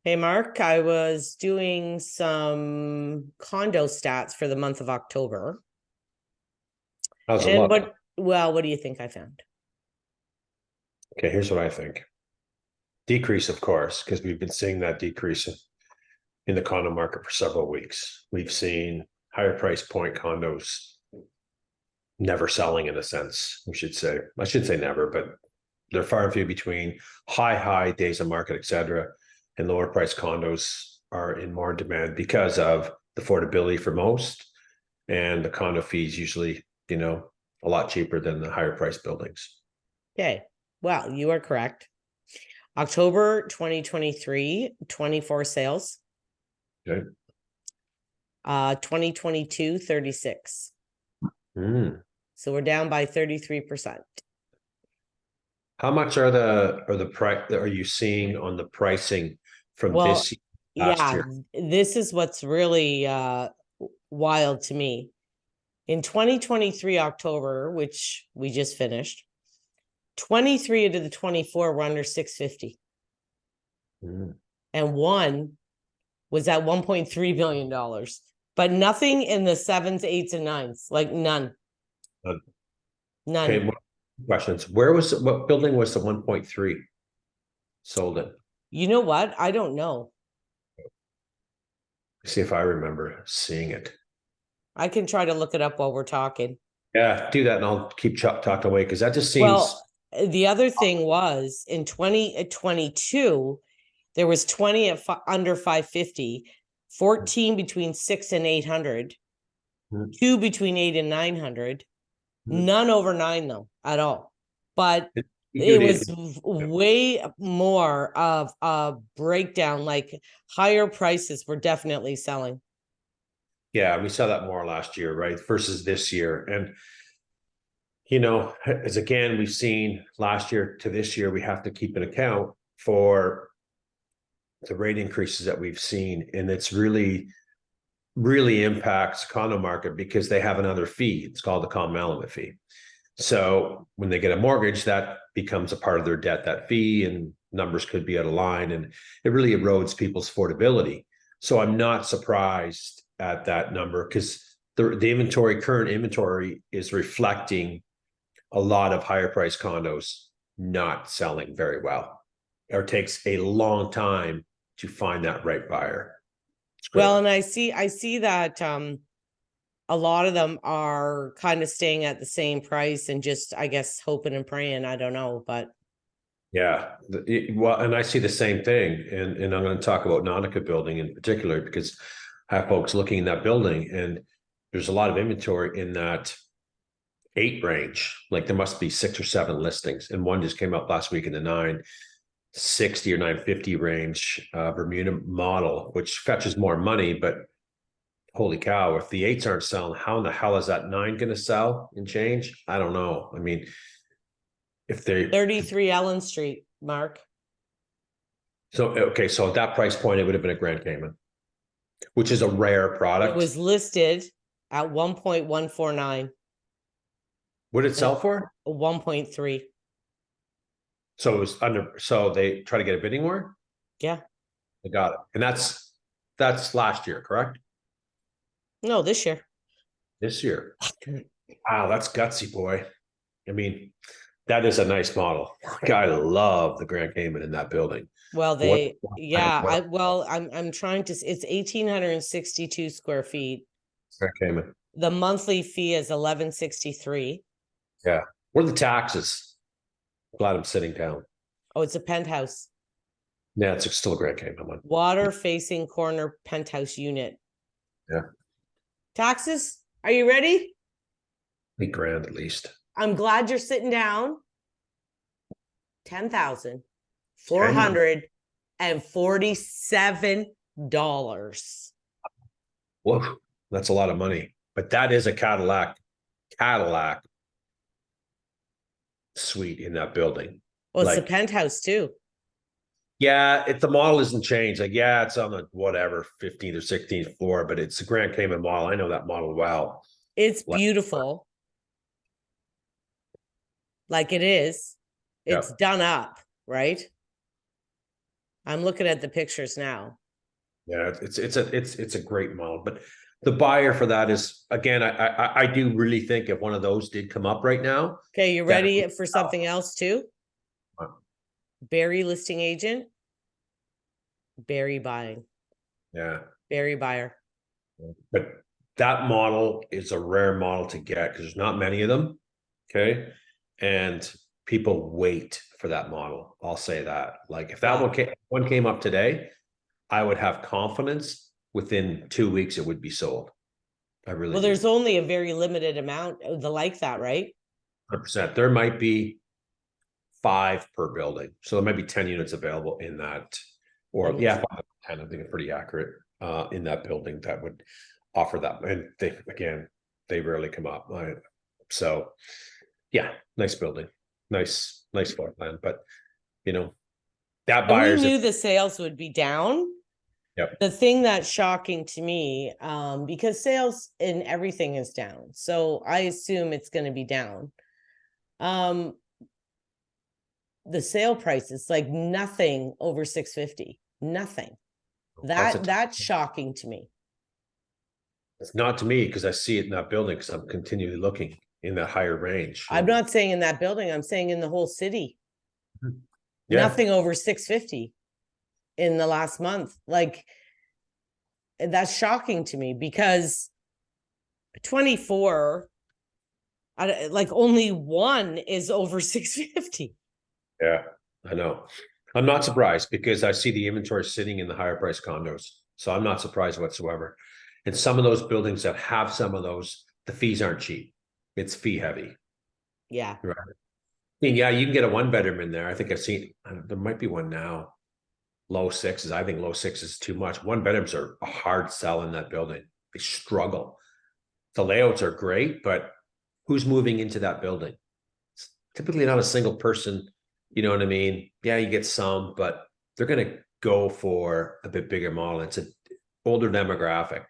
Hey, Mark, I was doing some condo stats for the month of October. How's it And look? what do you think I found? Okay, here's what I think. Decrease, of course, because we've been seeing that decrease in the condo market for several weeks. We've seen higher price point condos never selling in a sense, we should say. I should say never, but they're far and few between high days of market, etc. And lower price condos are in more demand because of the affordability for most. And the condo fees usually, a lot cheaper than the higher price buildings. Okay, well, you are correct. October 2023, 24 sales. Okay. 2022, 36. Mm. So we're down by 33%. How much are the price are you seeing on the pricing from Well, this last yeah, year? this is what's really wild to me. In 2023 October, which we just finished, 23 out of the 24 were under 650. Mm. And one was at $1.3 billion, but nothing in the sevens, eights, and nines, like none. Okay, None. questions. What building was the 1.3 sold in? You know what? I don't know. See if I remember seeing it. I can try to look it up while we're talking. Yeah, do that and I'll keep talking away because that just seems. Well, the other thing was in 2022, there was 20 at under 550, 14 between 6 and 800, Mm. 2 between 8 and 900, Mm. none over 9 though at all. But it Good. was way more of a breakdown, like higher prices were definitely selling. Yeah, we saw that more last year, right? Versus this year. And as again, we've seen last year to this year, we have to keep an account for the rate increases that we've seen. And it's really impacts condo market because they have another fee. It's called the common element fee. So when they get a mortgage, that becomes a part of their debt, that fee, and numbers could be out of line. And it really erodes people's affordability. So I'm not surprised at that number because the current inventory is reflecting a lot of higher price condos not selling very well, or takes a long time to find that right buyer. It's great. Well, and I see that a lot of them are kind of staying at the same price and just, I guess, hoping and praying. I don't know, but Yeah, well, and I see the same thing, and I'm going to talk about Nautica building in particular because I have folks looking in that building, and there's a lot of inventory in that 8 range. Like there must be 6 or 7 listings, and one just came up last week in the 960 or 950 range, Bermuda model, which fetches more money, but holy cow, if the 8s aren't selling, how in the hell is that 9 going to sell and change? I don't know. I mean, if they 33 Ellen Street, Mark. so okay, so at that price point, it would have been a Grand Cayman, which is a rare It product. was listed at 1.149 What did it and sell for? 1.3. So it was under. So they try to get a bidding war. Yeah. They got it, and that's last year, correct? No, this year. This year. Wow, that's gutsy, boy. I mean, that is a nice model. I love the Grand Cayman in that building. Well, What? I'm trying to, it's 1,862 square feet. Grand Cayman. The monthly fee is 1163. Yeah. What are the taxes? Glad I'm sitting down. Oh, it's a penthouse. Yeah, it's still a Grand Cayman one. Water facing corner penthouse unit. Yeah. Taxes? Are you ready? $8,000 at least. I'm glad you're sitting down. $10,447. Whoa, that's a lot of money. But that is a Cadillac suite in that building. Well, it's a Like, penthouse too. yeah, the model isn't changed. Like, yeah, it's on the whatever 15th or 16th floor, but it's a Grand Cayman model. I know that model well. It's Like, beautiful. Like it is. yeah. It's done up, right? I'm looking at the pictures now. Yeah, it's a great model, but the buyer for that is, again, I do really think if one of those did come up right now, Okay, you that ready for something else too? uh, Barrie listing agent, Barrie buying, yeah, Barrie buyer. but that model is a rare model to get because there's not many of them. Okay, and people wait for that model. I'll say that. Like if that Yeah. one came up today, I would have confidence within 2 weeks it would be sold. I really Well, do. there's only a very limited amount of the like that, right? 100%. There might be 5 per building. So there might be 10 units available in that, or yeah, 5 to 10, I think it's pretty accurate in that building that would offer that. And they, again, they rarely come up. So yeah, nice building, nice floor plan. But you know, that And we buyer's, knew the sales would be down. yep, The thing that's shocking to me, because sales in everything is down, so I assume it's going to be down. The sale price is like nothing over 650, nothing. That's shocking to me. it's not to me because I see it in that building because I'm continually looking in that higher range. I'm not saying in that building, I'm saying in the whole city. Yeah. Nothing over 650 in the last month. Like, that's shocking to me because 24, like only one is over 650. Yeah, I know. I'm not surprised because I see the inventory sitting in the higher price condos. So I'm not surprised whatsoever. And some of those buildings that have some of those, the fees aren't cheap. It's fee heavy. Yeah. Right. I mean, yeah, you can get a 1 bedroom in there. I think I've seen, there might be one now. Low sixes. I think low sixes is too much. 1 bedrooms are a hard sell in that building. They struggle. The layouts are great, but who's moving into that building? It's typically not a single person. You know what I mean? Yeah, you get some, but they're going to go for a bit bigger model. It's an older demographic.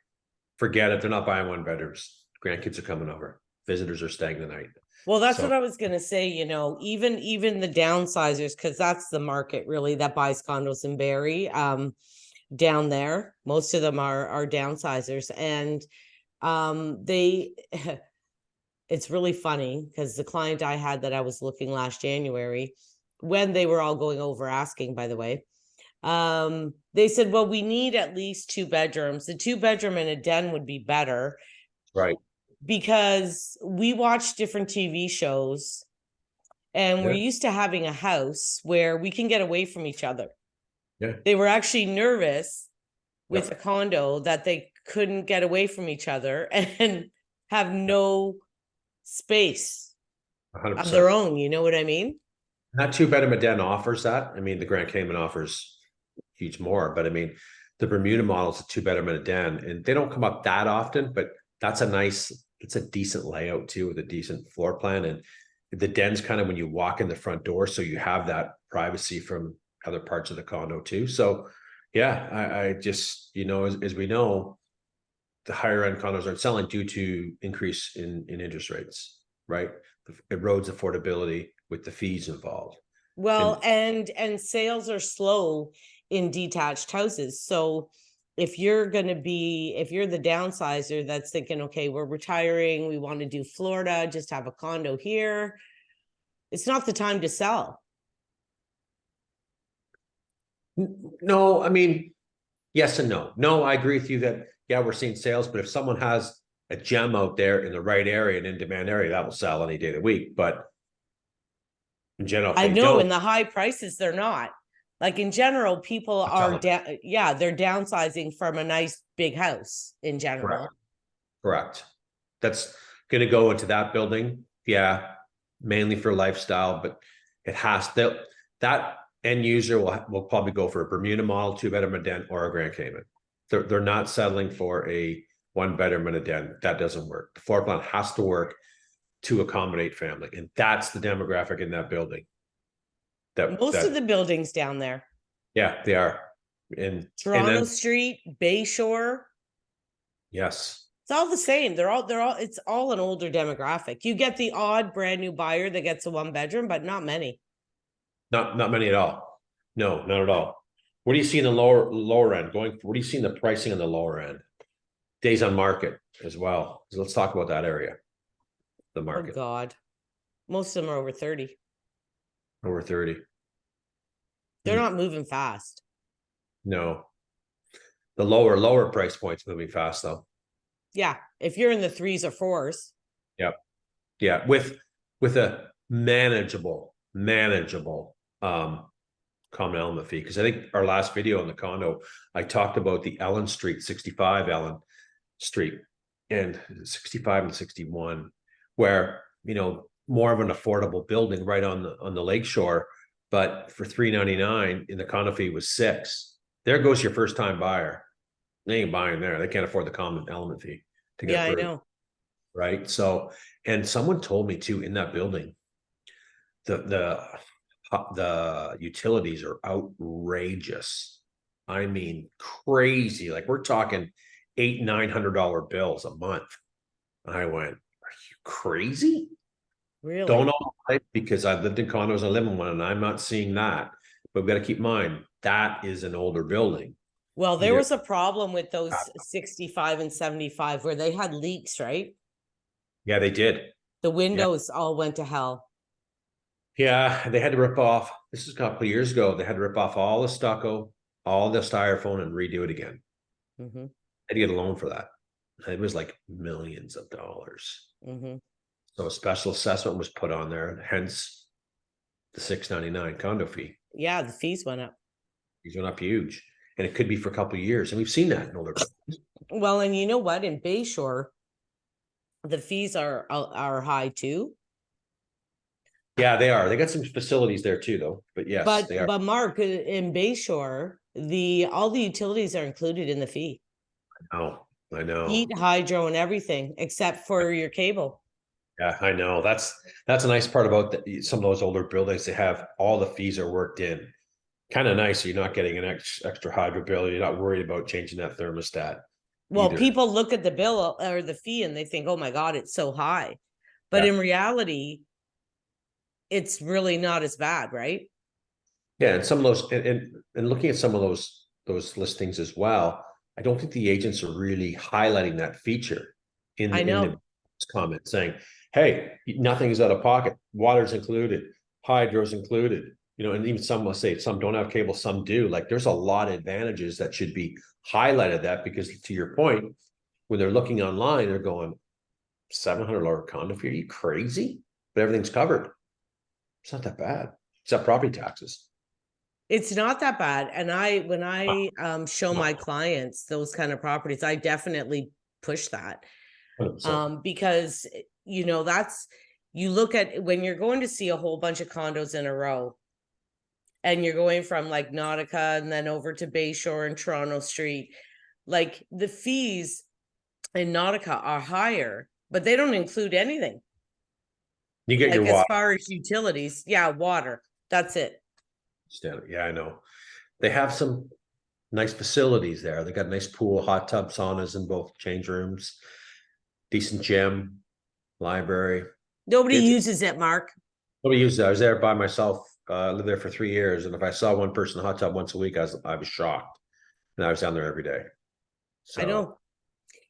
Forget it. They're not buying 1 bedrooms. Grandkids are coming over. Visitors are staying the night. Well, that's So, what I was going to say, even the downsizers, because that's the market really that buys condos in Barrie, down there. Most of them are downsizers, and they it's really funny because the client I had that I was looking last January, when they were all going over asking, by the way, they said, well, we need at least 2 bedrooms. The 2 bedroom and a den would be better. right. Because we watch different TV shows and we're Yeah. used to having a house where we can get away from each other. Yeah. They were actually nervous with Yep. a condo that they couldn't get away from each other and have no space of 100%. their own. You know what I mean? That 2 bedroom a den offers that. I mean, the Grand Cayman offers huge more, but I mean, the Bermuda model is a 2 bedroom and a den, and they don't come up that often, but that's it's a decent layout too, with a decent floor plan. And the den's kind of when you walk in the front door, so you have that privacy from other parts of the condo too. So yeah, I just, as we know, the higher end condos aren't selling due to increase in interest rates, right? It erodes affordability with the fees involved. Well, And and sales are slow in detached houses. So if you're the downsizer that's thinking, okay, we're retiring, we want to do Florida, just have a condo here, it's not the time to sell. no, I mean, yes and no. No, I agree with you that, yeah, we're seeing sales, but if someone has a gem out there in the right area and in demand area, that will sell any day of the week. But in general, if I they know in don't, the high prices, they're not. Like in general, people are selling. they're downsizing from a nice big house in general. Correct. That's going to go into that building. Yeah, mainly for lifestyle, but it has that end user will probably go for a Bermuda model, 2 bedroom and den, or a Grand Cayman. They're not settling for a 1 bedroom and a den. That doesn't work. The floor plan has to work to accommodate family, and that's the demographic in that building. Most of the buildings down there, Yeah, they are. And Toronto then Street, Bayshore, yes, it's all the same. It's all an older demographic. You get the odd brand new buyer that gets a 1 bedroom, but not many. not many at all. No, not at all. What do you see in the lower end going? What do you see in the pricing on the lower end? Days on market as well. So let's talk about that area. The Oh market God. Most of them are over 30. over 30. They're not moving fast. No, the lower price points moving fast though. Yeah. If you're in the 3s or 4s. Yep. Yeah. With a manageable common element fee. Because I think our last video on the condo, I talked about the Ellen Street, 65 Ellen Street, and 65 and 61, where, you know, more of an affordable building right on the lakeshore, but for $399 in the condo fee was $6. There goes your first time buyer. They ain't buying there. They can't afford the common element fee to get Yeah, I approved. know. Right. So, and someone told me too, in that building, the utilities are outrageous. I mean, crazy. Like we're talking $800-900 bills a month. I went, are you crazy? Really? Don't know why, because I've lived in condos, I live in one, and I'm not seeing that. But we've got to keep in mind that is an older building. Well, there Either- was a problem with those 65 and 75 where they had leaks, right? Yeah, they did. The windows all went to hell. Yeah, they had to rip off. This is a couple of years ago. They had to rip off all the stucco, all the styrofoam, and redo it again. Mm-hmm. Had to get a loan for that. It was like millions of dollars. Mm-hmm. So a special assessment was put on there, hence the $699 condo fee. Yeah, the fees went up. These went up huge, and it could be for a couple of years, and we've seen that in older. Well, and you know what? In Bayshore, the fees are high too. Yeah, they are. They got some facilities there too, though. But yes, they are. But Mark, in Bayshore, all the utilities are included in the fee. Oh, I know. Heat, hydro, and everything except for your cable. Yeah, I know. That's a nice part about some of those older buildings. They have all the fees are worked in. Kind of nice. You're not getting an extra hydro bill. You're not worried about changing that thermostat. Well, either. people look at the bill or the fee and they think, oh my God, it's so high. But in reality, it's really not as bad, right? Yeah, and some of those and looking at some of those listings as well, I don't think the agents are really highlighting that feature in the comment saying, hey, nothing is out of pocket, water's included, hydro's included, you know, and even some will say some don't have cable, some do. Like there's a lot of advantages that should be highlighted, that because to your point, when they're looking online, they're going $700 condo fee, are you crazy? But everything's covered. It's not that bad, except property taxes. It's not that bad. And when I show my clients those kind of properties, I definitely push that. 100%. Because, you know, you look at when you're going to see a whole bunch of condos in a row and you're going from like Nautica and then over to Bayshore and Toronto Street, like the fees in Nautica are higher, but they don't include anything. You get like your water. As far as utilities, yeah, water, that's it. Yeah, I know. They have some nice facilities there. They got a nice pool, hot tub, saunas in both change rooms, decent gym, library. Nobody uses it, Mark. Nobody uses it. I was there by myself. I lived there for 3 years, and if I saw one person in the hot tub once a week, I was shocked. And I was down there every day. So, I know.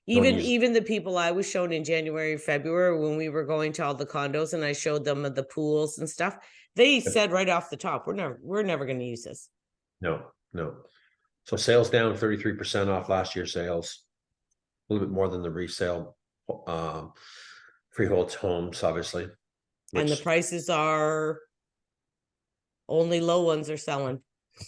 Even the people I was shown in January, February, when we were going to all the condos and I showed them the pools and stuff, they said right off the top, we're never going to use this. No. So sales down 33% off last year's sales, a little bit more than the resale freehold homes, obviously. And the prices are only low ones are selling.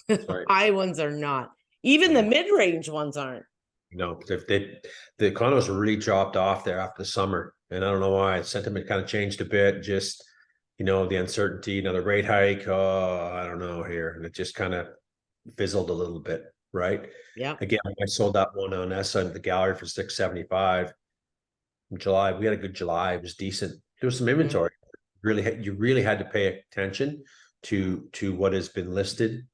High ones are not. Even the mid-range ones aren't. No, the condos were really dropped off there after the summer, and I don't know why. Sentiment kind of changed a bit. Just, you know, the uncertainty, another rate hike. Oh, I don't know here, and it just kind of fizzled a little bit, right? Yeah. Again, I sold that one on Essa at the gallery for $675 in July. We had a good July. It was decent. There was some inventory. You really had to pay attention to what has been listed.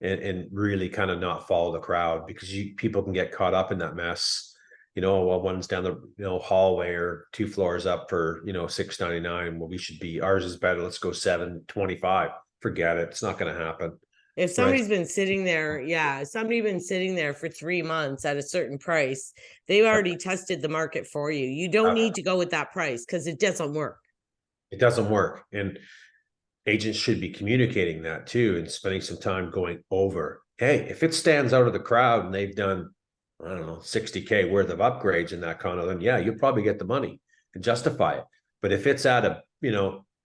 And really kind of not follow the crowd, because people can get caught up in that mess. You know, well, one's down the hallway or 2 floors up for $699. Well, ours is better. Let's go $725. Forget it. It's not going to happen. If somebody's been sitting there, yeah, if somebody been sitting there for 3 months at a certain price, they already tested the market for you. You don't need to go with that price because it doesn't work. It doesn't work. And agents should be communicating that too and spending some time going over, hey, if it stands out of the crowd and they've done, I don't know, 60K worth of upgrades in that condo, then yeah, you'll probably get the money and justify it. But if it's at a,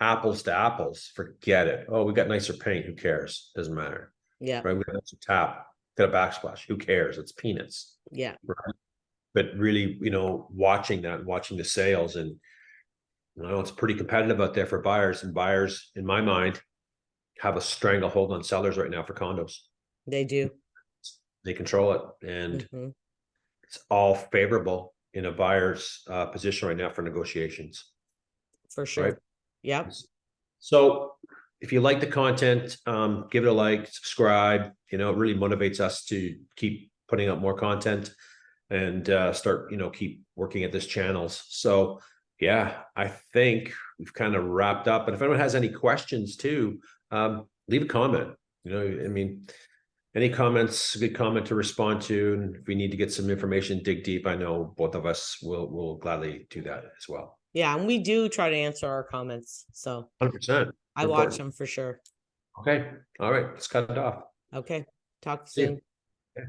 apples to apples, forget it. Oh, we got nicer paint. Who cares? Doesn't matter. Yeah. Right. We got nicer tap, got a backsplash. Who cares? It's peanuts. Yeah. Right. But really, watching that, watching the sales, and it's pretty competitive out there for buyers, and buyers, in my mind, have a stranglehold on sellers right now for condos. They do. They control it, and Mhm. it's all favorable in a buyer's position right now for negotiations. For sure. Right? Yep. So if you like the content, give it a like, subscribe. It really motivates us to keep putting out more content and start, keep working at this channels. So yeah, I think we've kind of wrapped up. And if anyone has any questions too, leave a comment. Any comments, a good comment to respond to. And if we need to get some information, dig deep, I know both of us will gladly do that as well. Yeah, and we do try to answer our comments. So 100%. I watch them for sure. Okay. All right. Let's cut it off. Okay. Talk See you. soon. Yeah.